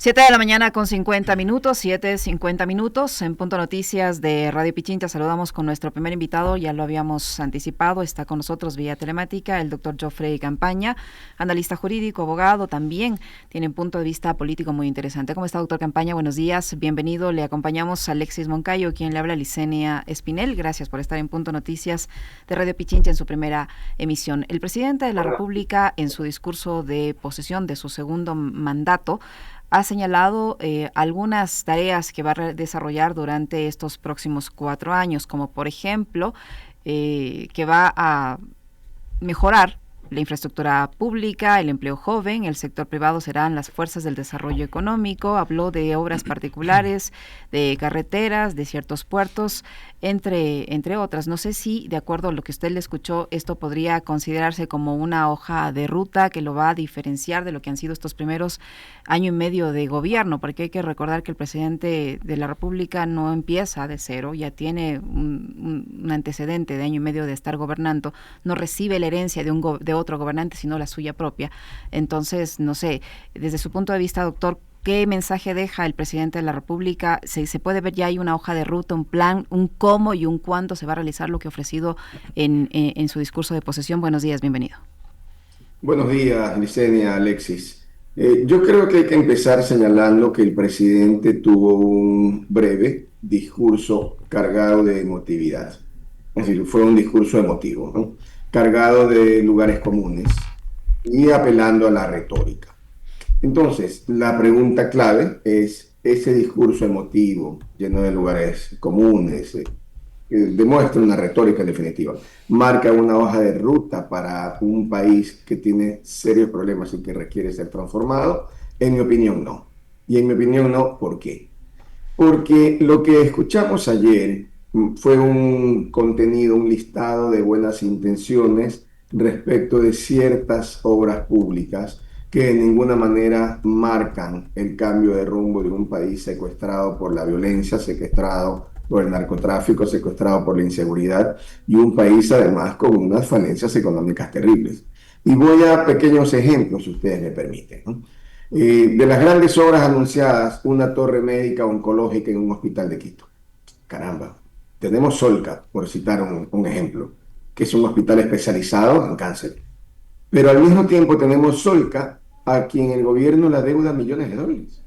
7 de la mañana con 50 minutos, 7:50 en Punto Noticias de Radio Pichincha. Saludamos con nuestro primer invitado, ya lo habíamos anticipado, está con nosotros vía telemática el doctor Geoffrey Campaña, analista jurídico, abogado, también tiene un punto de vista político muy interesante. ¿Cómo está, doctor Campaña? Buenos días, bienvenido. Le acompañamos a Alexis Moncayo, quien le habla, Licenia Espinel. Gracias por estar en Punto Noticias de Radio Pichincha en su primera emisión. El presidente de la República, en su discurso de posesión de su segundo mandato, ha señalado algunas tareas que va a desarrollar durante estos próximos 4 años, como por ejemplo que va a mejorar la infraestructura pública, el empleo joven, el sector privado serán las fuerzas del desarrollo económico. Habló de obras particulares, de carreteras, de ciertos puertos, entre otras. No sé si, de acuerdo a lo que usted le escuchó, esto podría considerarse como una hoja de ruta que lo va a diferenciar de lo que han sido estos primeros año y medio de gobierno, porque hay que recordar que el presidente de la República no empieza de cero, ya tiene un antecedente de año y medio de estar gobernando, no recibe la herencia de otro gobernante, sino la suya propia. Entonces, no sé, desde su punto de vista, doctor, ¿qué mensaje deja el presidente de la República? Se puede ver ya hay una hoja de ruta, un plan, un cómo y un cuándo se va a realizar lo que ha ofrecido en su discurso de posesión. Buenos días, bienvenido. Buenos días, Licenia, Alexis. Yo creo que hay que empezar señalando que el presidente tuvo un breve discurso cargado de emotividad. Es decir, fue un discurso emotivo, ¿no? Cargado de lugares comunes y apelando a la retórica. Entonces, la pregunta clave es, ese discurso emotivo, lleno de lugares comunes, demuestra una retórica en definitiva, marca una hoja de ruta para un país que tiene serios problemas y que requiere ser transformado. En mi opinión, no. Y en mi opinión, no, ¿por qué? Porque lo que escuchamos ayer fue un contenido, un listado de buenas intenciones respecto de ciertas obras públicas que de ninguna manera marcan el cambio de rumbo de un país secuestrado por la violencia, secuestrado por el narcotráfico, secuestrado por la inseguridad, y un país además con unas falencias económicas terribles. Y voy a pequeños ejemplos, si ustedes me permiten, ¿no? De las grandes obras anunciadas, una torre médica oncológica en un hospital de Quito. Caramba, tenemos Solca, por citar un ejemplo, que es un hospital especializado en cáncer. Pero al mismo tiempo tenemos Solca, a quien el gobierno le adeuda millones de dólares.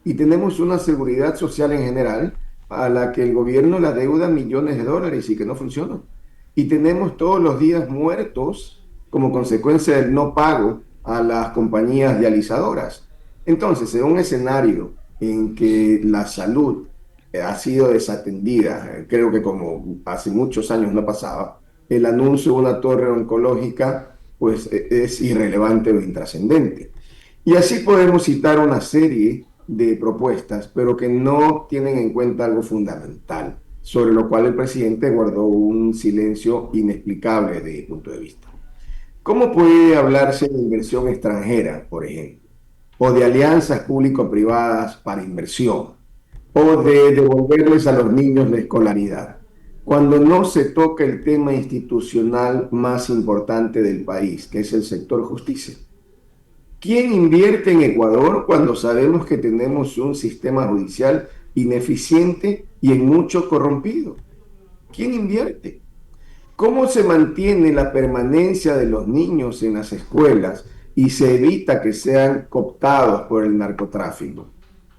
Y tenemos una seguridad social en general a la que el gobierno le adeuda millones de dólares y que no funciona. Y tenemos todos los días muertos como consecuencia del no pago a las compañías dializadoras. Entonces, en un escenario en que la salud ha sido desatendida, creo que como hace muchos años no pasaba, el anuncio de una torre oncológica pues es irrelevante o intrascendente. Y así podemos citar una serie de propuestas, pero que no tienen en cuenta algo fundamental, sobre lo cual el presidente guardó un silencio inexplicable desde mi punto de vista. ¿Cómo puede hablarse de inversión extranjera, por ejemplo, o de alianzas público-privadas para inversión, o de devolverles a los niños la escolaridad, cuando no se toca el tema institucional más importante del país, que es el sector justicia? ¿Quién invierte en Ecuador cuando sabemos que tenemos un sistema judicial ineficiente y en mucho corrompido? ¿Quién invierte? ¿Cómo se mantiene la permanencia de los niños en las escuelas y se evita que sean cooptados por el narcotráfico?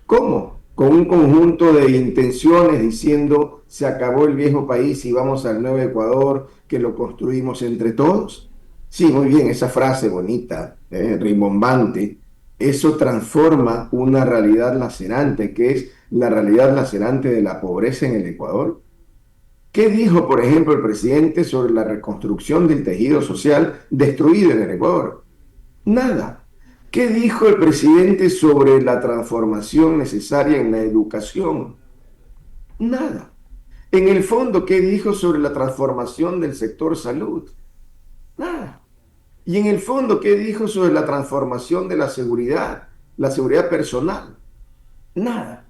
¿Cómo? Con un conjunto de intenciones diciendo se acabó el viejo país y vamos al nuevo Ecuador que lo construimos entre todos. Sí, muy bien, esa frase bonita, rimbombante, eso transforma una realidad lacerante, que es la realidad lacerante de la pobreza en el Ecuador. ¿Qué dijo, por ejemplo, el presidente sobre la reconstrucción del tejido social destruido en el Ecuador? Nada. ¿Qué dijo el presidente sobre la transformación necesaria en la educación? Nada. En el fondo, ¿qué dijo sobre la transformación del sector salud? Nada. Y en el fondo, ¿qué dijo sobre la transformación de la seguridad personal? Nada.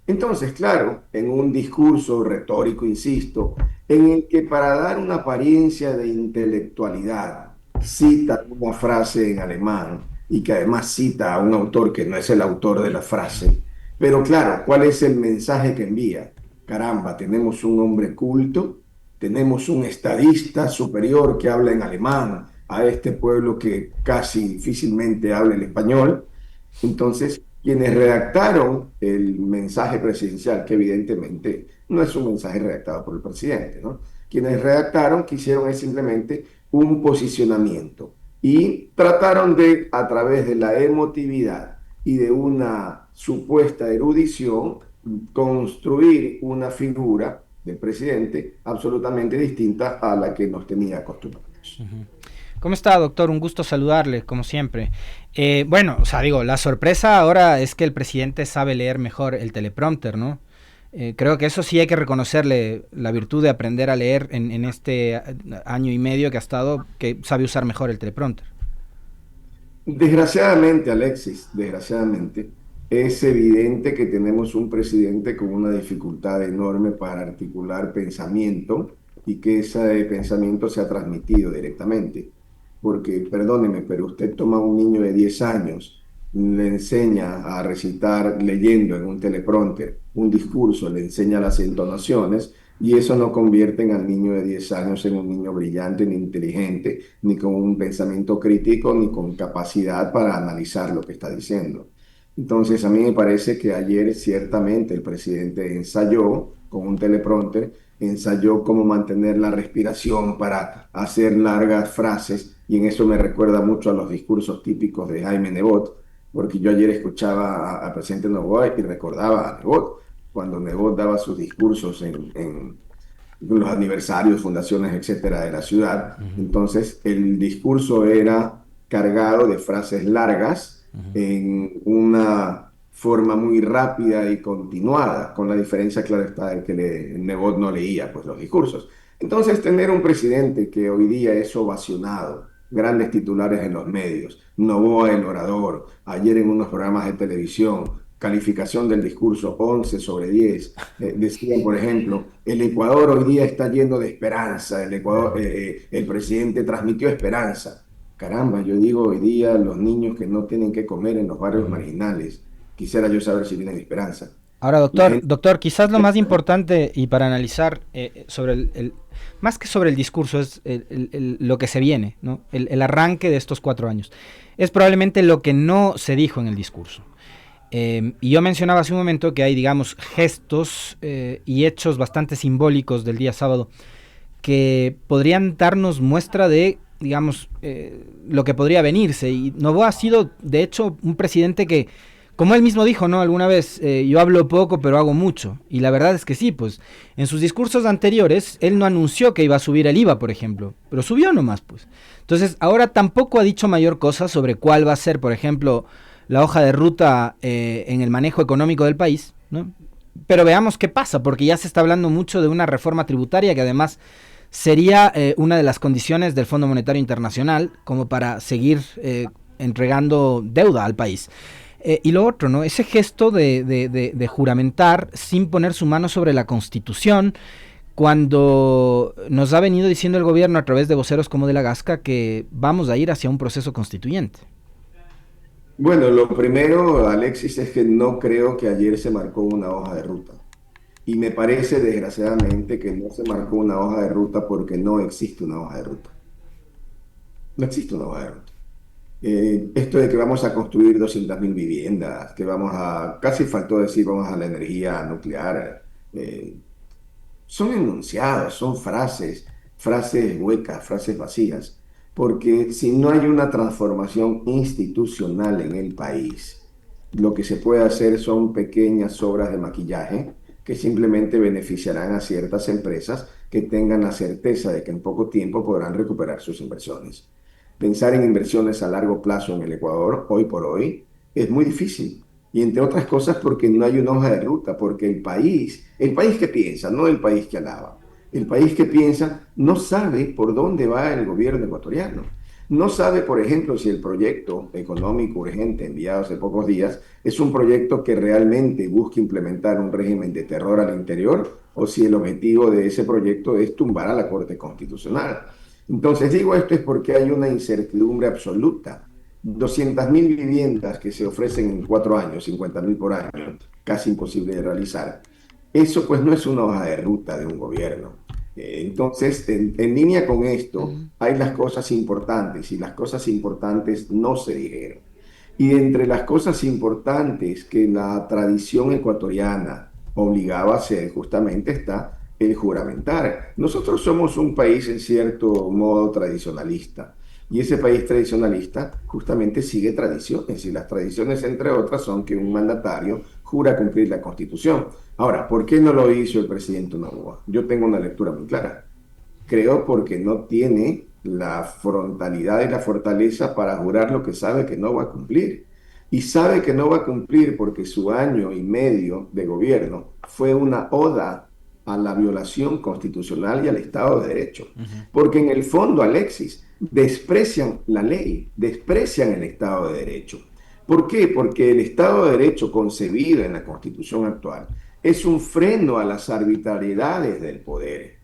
Entonces, claro, en un discurso retórico, insisto, en el que para dar una apariencia de intelectualidad cita una frase en alemán y que además cita a un autor que no es el autor de la frase. Pero claro, ¿cuál es el mensaje que envía? Caramba, tenemos un hombre culto, tenemos un estadista superior que habla en alemán a este pueblo que casi difícilmente habla el español. Entonces, quienes redactaron el mensaje presidencial, que evidentemente no es un mensaje redactado por el presidente, ¿no? Quienes redactaron quisieron es simplemente un posicionamiento y trataron de, a través de la emotividad y de una supuesta erudición, construir una figura del presidente absolutamente distinta a la que nos tenía acostumbrados. Ujú. ¿Cómo está, doctor? Un gusto saludarle, como siempre. Bueno, o sea, digo, la sorpresa ahora es que el presidente sabe leer mejor el teleprompter, ¿no? Creo que eso sí hay que reconocerle la virtud de aprender a leer en este año y medio que ha estado, que sabe usar mejor el teleprompter. Desgraciadamente, Alexis, desgraciadamente, es evidente que tenemos un presidente con una dificultad enorme para articular pensamiento y que ese pensamiento se ha transmitido directamente. Porque, perdóneme, pero usted toma a un niño de 10 años, le enseña a recitar leyendo en un teleprompter un discurso, le enseña las entonaciones y eso no convierte al niño de 10 años en un niño brillante ni inteligente ni con un pensamiento crítico, ni con capacidad para analizar lo que está diciendo. Entonces, a mí me parece que ayer ciertamente el presidente ensayó con un teleprompter, ensayó cómo mantener la respiración para hacer largas frases, y en eso me recuerda mucho a los discursos típicos de Jaime Nebot, porque yo ayer escuchaba al presidente Noboa y recordaba a Nebot, cuando Nebot daba sus discursos en los aniversarios, fundaciones, etcétera, de la ciudad. Ujú, Entonces, el discurso era cargado de frases largas ujú. en una forma muy rápida y continuada, con la diferencia, claro está, de que Nebot no leía pues, los discursos. Entonces, tener un presidente que hoy día es ovacionado, grandes titulares en los medios, Noboa el orador, ayer en unos programas de televisión, calificación del discurso 11/10. Decían, por ejemplo, el Ecuador hoy día está lleno de esperanza, el Ecuador, el presidente transmitió esperanza. Caramba, yo digo hoy día los niños que no tienen que comer en los barrios Ujú. marginales, quisiera yo saber si tienen esperanza. Ahora, La doctor, gente, doctor, quizás lo más importante y para analizar sobre más que sobre el discurso, es lo que se viene, ¿no? El arranque de estos 4 años. Es probablemente lo que no se dijo en el discurso. Y yo mencionaba hace un momento que hay, digamos, gestos y hechos bastante simbólicos del día sábado que podrían darnos muestra de, digamos, lo que podría venirse. Y Noboa ha sido, de hecho, un presidente que, como él mismo dijo, ¿no? Alguna vez, yo hablo poco, pero hago mucho. Y la verdad es que sí, pues, en sus discursos anteriores, él no anunció que iba a subir el IVA, por ejemplo, pero subió nomás, pues. Entonces, ahora tampoco ha dicho mayor cosa sobre cuál va a ser, por ejemplo, la hoja de ruta en el manejo económico del país, ¿no? Pero veamos qué pasa, porque ya se está hablando mucho de una reforma tributaria que además sería una de las condiciones del Fondo Monetario Internacional como para seguir entregando deuda al país. Y lo otro, ¿no? Ese gesto de juramentar sin poner su mano sobre la Constitución, cuando nos ha venido diciendo el gobierno a través de voceros como de la Gasca que vamos a ir hacia un proceso constituyente. bueno, lo primero, Alexis, es que no creo que ayer se marcó una hoja de ruta. Y me parece, desgraciadamente, que no se marcó una hoja de ruta porque no existe una hoja de ruta. No existe una hoja de ruta. Esto de que vamos a construir 200.000 viviendas, que vamos a, casi faltó decir, vamos a la energía nuclear, son enunciados, son frases, frases huecas, frases vacías, porque si no hay una transformación institucional en el país, lo que se puede hacer son pequeñas obras de maquillaje que simplemente beneficiarán a ciertas empresas que tengan la certeza de que en poco tiempo podrán recuperar sus inversiones. Pensar en inversiones a largo plazo en el Ecuador, hoy por hoy, es muy difícil. Y entre otras cosas porque no hay una hoja de ruta, porque el país que piensa, no el país que alaba, el país que piensa no sabe por dónde va el gobierno ecuatoriano. No sabe, por ejemplo, si el proyecto económico urgente enviado hace pocos días es un proyecto que realmente busca implementar un régimen de terror al interior o si el objetivo de ese proyecto es tumbar a la Corte Constitucional. Entonces digo esto es porque hay una incertidumbre absoluta 200.000 viviendas que se ofrecen en 4 años, 50.000 por año, casi imposible de realizar. Eso pues no es una hoja de ruta de un gobierno. Entonces, en línea con esto, Ujú. hay las cosas importantes y las cosas importantes no se dijeron. Y entre las cosas importantes que la tradición ecuatoriana obligaba a hacer justamente está el juramentar. Nosotros somos un país en cierto modo tradicionalista y ese país tradicionalista justamente sigue tradiciones y las tradiciones entre otras son que un mandatario jura cumplir la Constitución. Ahora, ¿por qué no lo hizo el presidente Noboa? Yo tengo una lectura muy clara. Creo porque no tiene la frontalidad y la fortaleza para jurar lo que sabe que no va a cumplir. Y sabe que no va a cumplir porque su año y medio de gobierno fue una oda a la violación constitucional y al Estado de Derecho. Ujú. Porque en el fondo, Alexis, desprecian la ley, desprecian el Estado de Derecho. ¿Por qué? Porque el Estado de Derecho concebido en la Constitución actual es un freno a las arbitrariedades del poder.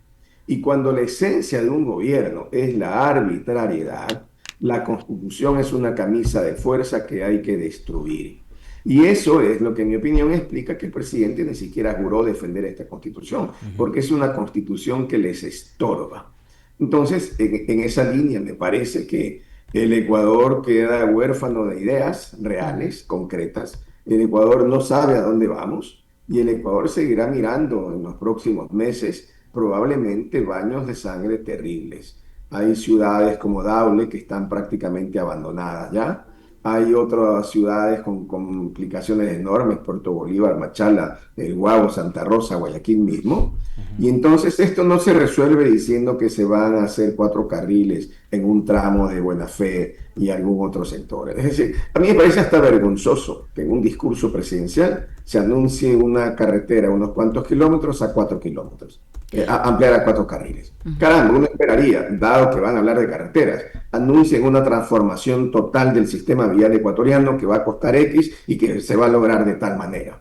Y cuando la esencia de un gobierno es la arbitrariedad, la Constitución es una camisa de fuerza que hay que destruir. Y eso es lo que, en mi opinión, explica que el presidente ni siquiera juró defender esta Constitución, Ujú. porque es una Constitución que les estorba. Entonces, en esa línea me parece que el Ecuador queda huérfano de ideas Ujú. reales, concretas. El Ecuador no sabe a dónde vamos y el Ecuador seguirá mirando en los próximos meses probablemente baños de sangre terribles. Hay ciudades como Daule que están prácticamente abandonadas ya. Hay otras ciudades con complicaciones enormes, Puerto Bolívar, Machala, El Guabo, Santa Rosa, Guayaquil mismo. Ujú. Y entonces esto no se resuelve diciendo que se van a hacer 4 carriles en un tramo de Buena Fe y algún otro sector. Es decir, a mí me parece hasta vergonzoso que en un discurso presidencial se anuncie una carretera unos cuantos kilómetros a 4 kilómetros, ampliar a 4 carriles. Ujú. Caramba, uno esperaría, dado que van a hablar de carreteras, anuncien una transformación total del sistema vial ecuatoriano que va a costar X y que se va a lograr de tal manera.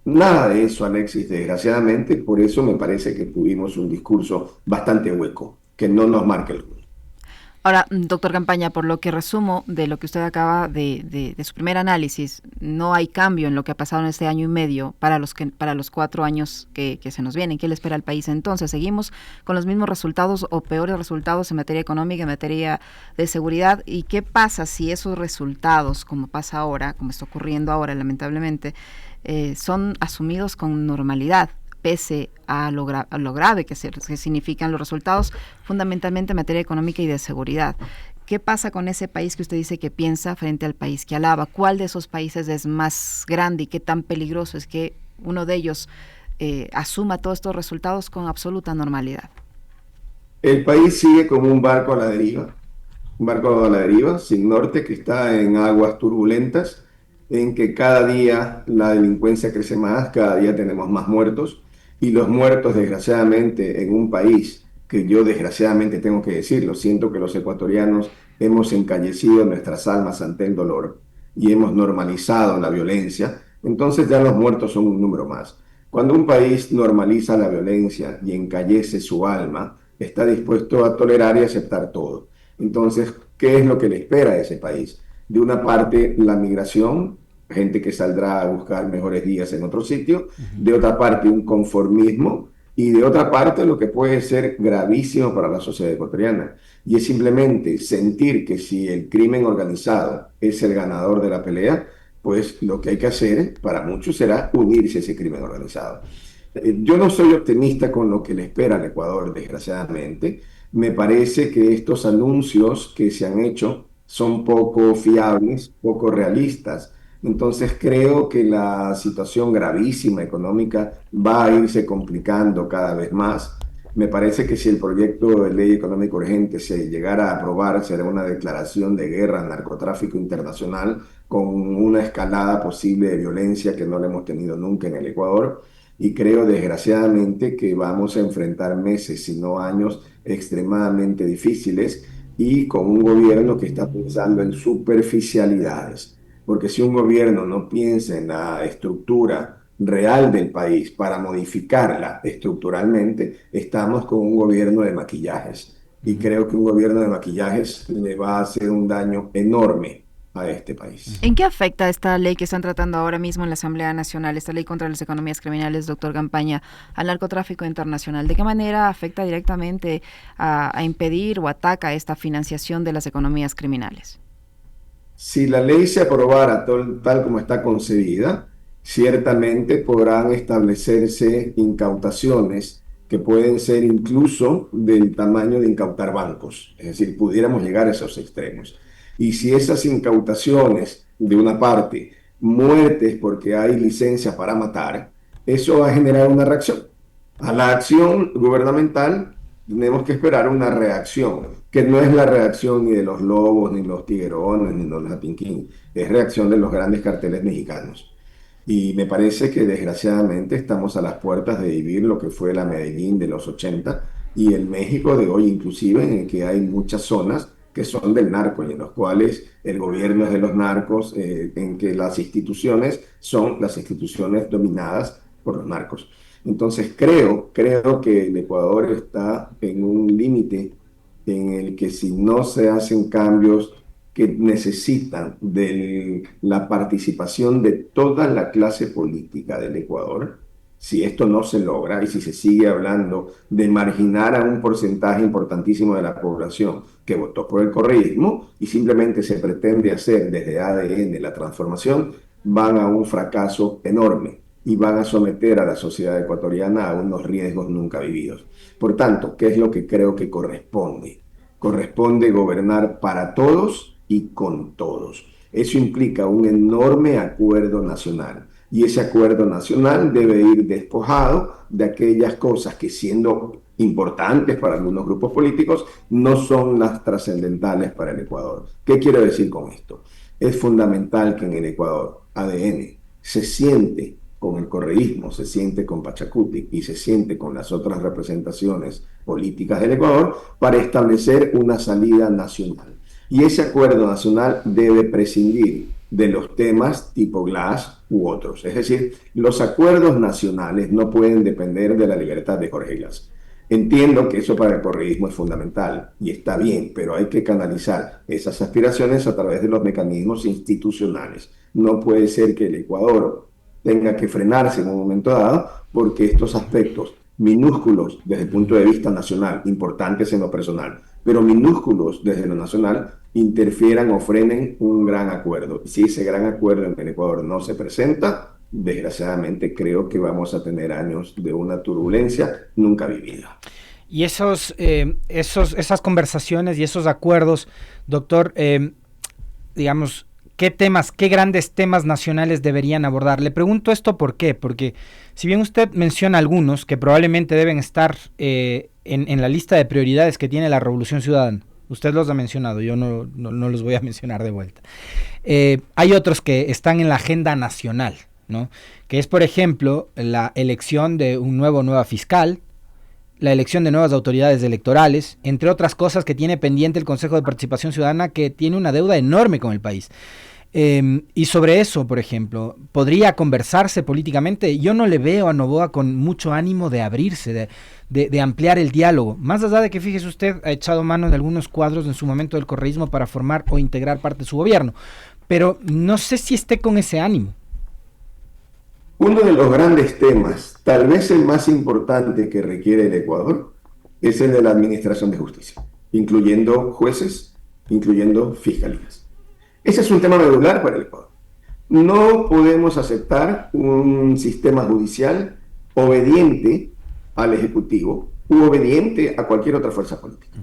Nada de eso, Alexis, desgraciadamente, por eso me parece que tuvimos un discurso bastante hueco, que no nos marca el rumbo. Ahora, doctor Campaña, por lo que resumo de lo que usted acaba de su primer análisis, no hay cambio en lo que ha pasado en este año y medio para los 4 años que se nos vienen. ¿Qué le espera al país entonces? ¿Seguimos con los mismos resultados o peores resultados en materia económica, en materia de seguridad? ¿Y qué pasa si esos resultados, como pasa ahora, como está ocurriendo ahora lamentablemente, son asumidos con normalidad, pese a a lo grave que significan los resultados, fundamentalmente en materia económica y de seguridad? ¿Qué pasa con ese país que usted dice que piensa frente al país que alaba? ¿Cuál de esos países es más grande y qué tan peligroso es que uno de ellos asuma todos estos resultados con absoluta normalidad? El país sigue como un barco a la deriva, un barco a la deriva, sin norte, que está en aguas turbulentas, en que cada día la delincuencia crece más, cada día tenemos más muertos, y los muertos, desgraciadamente, en un país que yo desgraciadamente tengo que decirlo, siento que los ecuatorianos hemos encallecido nuestras almas ante el dolor y hemos normalizado la violencia, entonces ya los muertos son un número más. Cuando un país normaliza la violencia y encallece su alma, está dispuesto a tolerar y aceptar todo. Entonces, ¿qué es lo que le espera a ese país? De una parte, la migración, gente que saldrá a buscar mejores días en otro sitio, Ujú. de otra parte, un conformismo, y de otra parte, lo que puede ser gravísimo para la sociedad ecuatoriana, y es simplemente sentir que si el crimen organizado es el ganador de la pelea, pues lo que hay que hacer para muchos será unirse a ese crimen organizado. Yo no soy optimista con lo que le espera al Ecuador, desgraciadamente. Me parece que estos anuncios que se han hecho son poco fiables, poco realistas. Entonces creo que la situación gravísima económica va a irse complicando cada vez más. Me parece que si el proyecto de ley económica urgente se llegara a aprobar, será una declaración de guerra al narcotráfico internacional con una escalada posible de violencia que no la hemos tenido nunca en el Ecuador. Y creo desgraciadamente que vamos a enfrentar meses, si no años, extremadamente difíciles y con un gobierno que está pensando en superficialidades. Porque si un gobierno no piensa en la estructura real del país para modificarla estructuralmente, estamos con un gobierno de maquillajes. Y Ujú. creo que un gobierno de maquillajes le va a hacer un daño enorme a este país. ¿En qué afecta esta ley que están tratando ahora mismo en la Asamblea Nacional, esta ley contra las economías criminales, doctor Campaña, al narcotráfico internacional? ¿De qué manera afecta directamente a impedir o ataca esta financiación de las economías criminales? Si la ley se aprobara tal como está concebida, ciertamente podrán establecerse incautaciones que pueden ser incluso del tamaño de incautar bancos. Es decir, pudiéramos llegar a esos extremos. Y si esas incautaciones, de una parte, muertes porque hay licencia para matar, eso va a generar una reacción. A la acción gubernamental tenemos que esperar una reacción, que no es la reacción ni de los lobos, ni los tiguerones, ni los latinquín, es reacción de los grandes carteles mexicanos. Y me parece que desgraciadamente estamos a las puertas de vivir lo que fue la Medellín de los 80 y el México de hoy, inclusive, en el que hay muchas zonas que son del narco y en los cuales el gobierno es de los narcos, en que las instituciones son las instituciones dominadas por los narcos. Entonces creo que el Ecuador está en un límite en el que si no se hacen cambios que necesitan de la participación de toda la clase política del Ecuador, si esto no se logra y si se sigue hablando de marginar a un porcentaje importantísimo de la población que votó por el correísmo y simplemente se pretende hacer desde ADN la transformación, van a un fracaso enorme y van a someter a la sociedad ecuatoriana a unos riesgos nunca vividos. Por tanto, ¿qué es lo que creo que corresponde? Corresponde gobernar para todos y con todos. Eso implica un enorme acuerdo nacional. Y ese acuerdo nacional debe ir despojado de aquellas cosas que, siendo importantes para algunos grupos políticos, no son las trascendentales para el Ecuador. ¿Qué quiero decir con esto? Es fundamental que en el Ecuador ADN se siente con el correísmo, se siente con Pachacuti y se siente con las otras representaciones políticas del Ecuador para establecer una salida nacional. Y ese acuerdo nacional debe prescindir de los temas tipo Glass u otros. Es decir, los acuerdos nacionales no pueden depender de la libertad de Jorge Glass. Entiendo que eso para el correísmo es fundamental y está bien, pero hay que canalizar esas aspiraciones a través de los mecanismos institucionales. No puede ser que el Ecuador tenga que frenarse en un momento dado porque estos aspectos minúsculos desde el punto de vista nacional, importantes en lo personal, pero minúsculos desde lo nacional, interfieran o frenen un gran acuerdo. Si ese gran acuerdo en el Ecuador no se presenta, desgraciadamente creo que vamos a tener años de una turbulencia nunca vivida. Y esas conversaciones y esos acuerdos, doctor, digamos, ¿qué grandes temas nacionales deberían abordar? Le pregunto esto ¿por qué? Porque si bien usted menciona algunos que probablemente deben estar en la lista de prioridades que tiene la Revolución Ciudadana, usted los ha mencionado, yo no los voy a mencionar de vuelta. Hay otros que están en la agenda nacional, ¿no? Que es, por ejemplo, la elección de nueva fiscal, la elección de nuevas autoridades electorales, entre otras cosas que tiene pendiente el Consejo de Participación Ciudadana, que tiene una deuda enorme con el país. Y sobre eso, por ejemplo, ¿podría conversarse políticamente? Yo no le veo a Noboa con mucho ánimo de abrirse, de ampliar el diálogo. Más allá de que, fíjese usted, ha echado mano de algunos cuadros en su momento del correísmo para formar o integrar parte de su gobierno. Pero no sé si esté con ese ánimo. Uno de los grandes temas, tal vez el más importante que requiere el Ecuador, es el de la administración de justicia, incluyendo jueces, incluyendo fiscalías. Ese es un tema medular para el Ecuador. No podemos aceptar un sistema judicial obediente al Ejecutivo u obediente a cualquier otra fuerza política.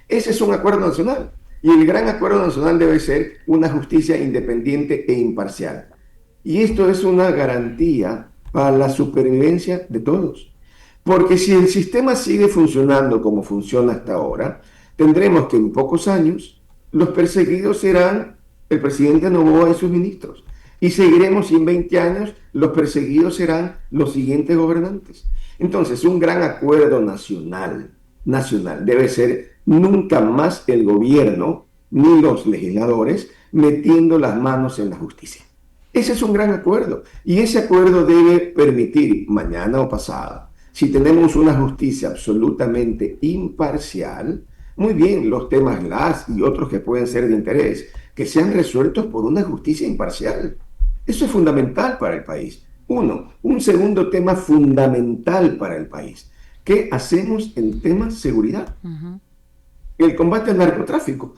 Ese es un acuerdo nacional. Y el gran acuerdo nacional debe ser una justicia independiente e imparcial. Y esto es una garantía para la supervivencia de todos. Porque si el sistema sigue funcionando como funciona hasta ahora, tendremos que en pocos años los perseguidos serán el presidente Noboa y sus ministros. Y seguiremos y en 20 años los perseguidos serán los siguientes gobernantes. Entonces, un gran acuerdo nacional debe ser nunca más el gobierno ni los legisladores metiendo las manos en la justicia. Ese es un gran acuerdo. Y ese acuerdo debe permitir, mañana o pasado, si tenemos una justicia absolutamente imparcial, muy bien, los temas Glass y otros que pueden ser de interés, que sean resueltos por una justicia imparcial. Eso es fundamental para el país. Uno. Un segundo tema fundamental para el país. ¿Qué hacemos en temas de seguridad? El combate al narcotráfico.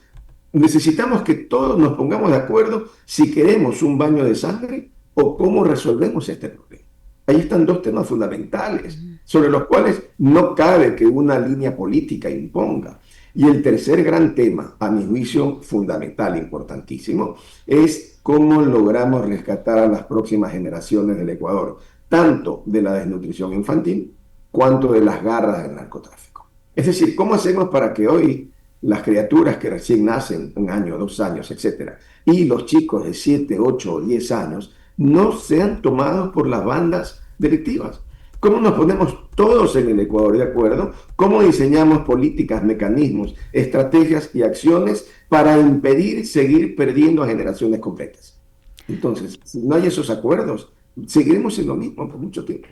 Necesitamos que todos nos pongamos de acuerdo si queremos un baño de sangre o cómo resolvemos este problema. Ahí están dos temas fundamentales sobre los cuales no cabe que una línea política imponga. Y el tercer gran tema, a mi juicio fundamental, importantísimo, es cómo logramos rescatar a las próximas generaciones del Ecuador, tanto de la desnutrición infantil cuanto de las garras del narcotráfico. Es decir, ¿cómo hacemos para que hoy las criaturas que recién nacen, 1 año, 2 años, etcétera, y los chicos de 7, 8 o 10 años no sean tomados por las bandas delictivas? ¿Cómo nos ponemos todos en el Ecuador de acuerdo? ¿Cómo diseñamos políticas, mecanismos, estrategias y acciones para impedir seguir perdiendo a generaciones completas? Entonces, si no hay esos acuerdos, seguiremos en lo mismo por mucho tiempo.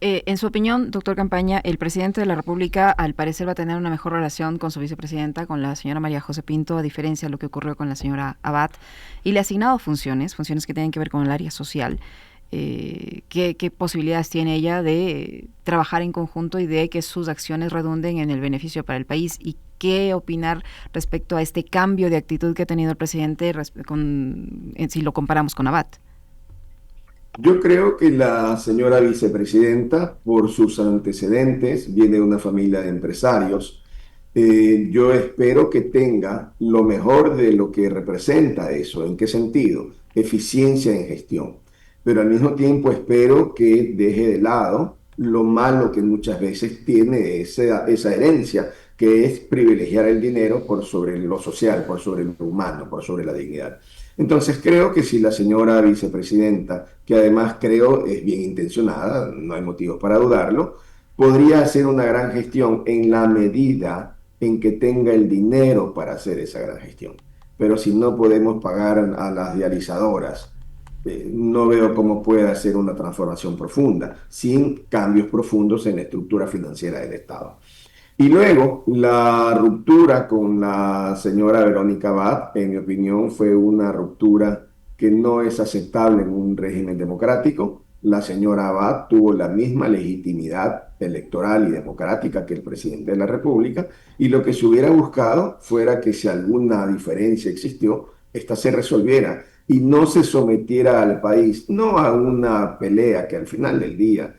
En su opinión, doctor Campaña, el presidente de la República al parecer va a tener una mejor relación con su vicepresidenta, con la señora María José Pinto, a diferencia de lo que ocurrió con la señora Abad, y le ha asignado funciones que tienen que ver con el área social. ¿Qué posibilidades tiene ella de trabajar en conjunto y de que sus acciones redunden en el beneficio para el país? ¿Y qué opinar respecto a este cambio de actitud que ha tenido el presidente si lo comparamos con Abad? Yo creo que la señora vicepresidenta, por sus antecedentes, viene de una familia de empresarios. Yo espero que tenga lo mejor de lo que representa eso. ¿En qué sentido? Eficiencia en gestión. Pero al mismo tiempo espero que deje de lado lo malo que muchas veces tiene esa herencia, que es privilegiar el dinero por sobre lo social, por sobre lo humano, por sobre la dignidad. Entonces creo que si la señora vicepresidenta, que además creo es bien intencionada, no hay motivos para dudarlo, podría hacer una gran gestión en la medida en que tenga el dinero para hacer esa gran gestión. Pero si no podemos pagar a las dializadoras, no veo cómo puede hacer una transformación profunda sin cambios profundos en la estructura financiera del Estado. Y luego, la ruptura con la señora Verónica Abad, en mi opinión, fue una ruptura que no es aceptable en un régimen democrático. La señora Abad tuvo la misma legitimidad electoral y democrática que el presidente de la República, y lo que se hubiera buscado fuera que si alguna diferencia existió, esta se resolviera y no se sometiera al país, no a una pelea que al final del día,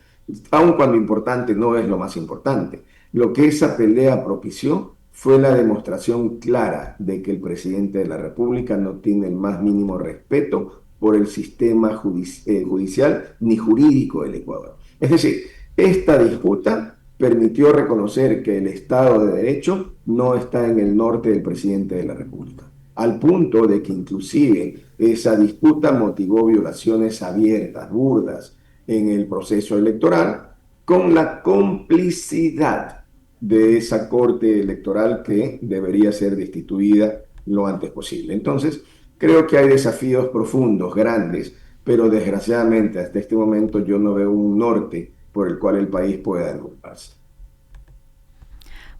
aun cuando importante, no es lo más importante. Lo que esa pelea propició fue la demostración clara de que el presidente de la República no tiene el más mínimo respeto por el sistema judicial ni jurídico del Ecuador. Es decir, esta disputa permitió reconocer que el Estado de Derecho no está en el norte del presidente de la República, al punto de que inclusive esa disputa motivó violaciones abiertas, burdas, en el proceso electoral, con la complicidad de esa corte electoral que debería ser destituida lo antes posible. Entonces, creo que hay desafíos profundos, grandes, pero desgraciadamente hasta este momento yo no veo un norte por el cual el país pueda agruparse.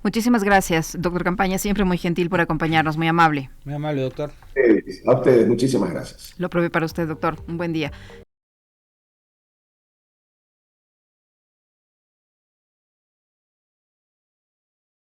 Muchísimas gracias, doctor Campaña, siempre muy gentil por acompañarnos, muy amable. Muy amable, doctor. A ustedes, muchísimas gracias. Lo probé para usted, doctor. Un buen día.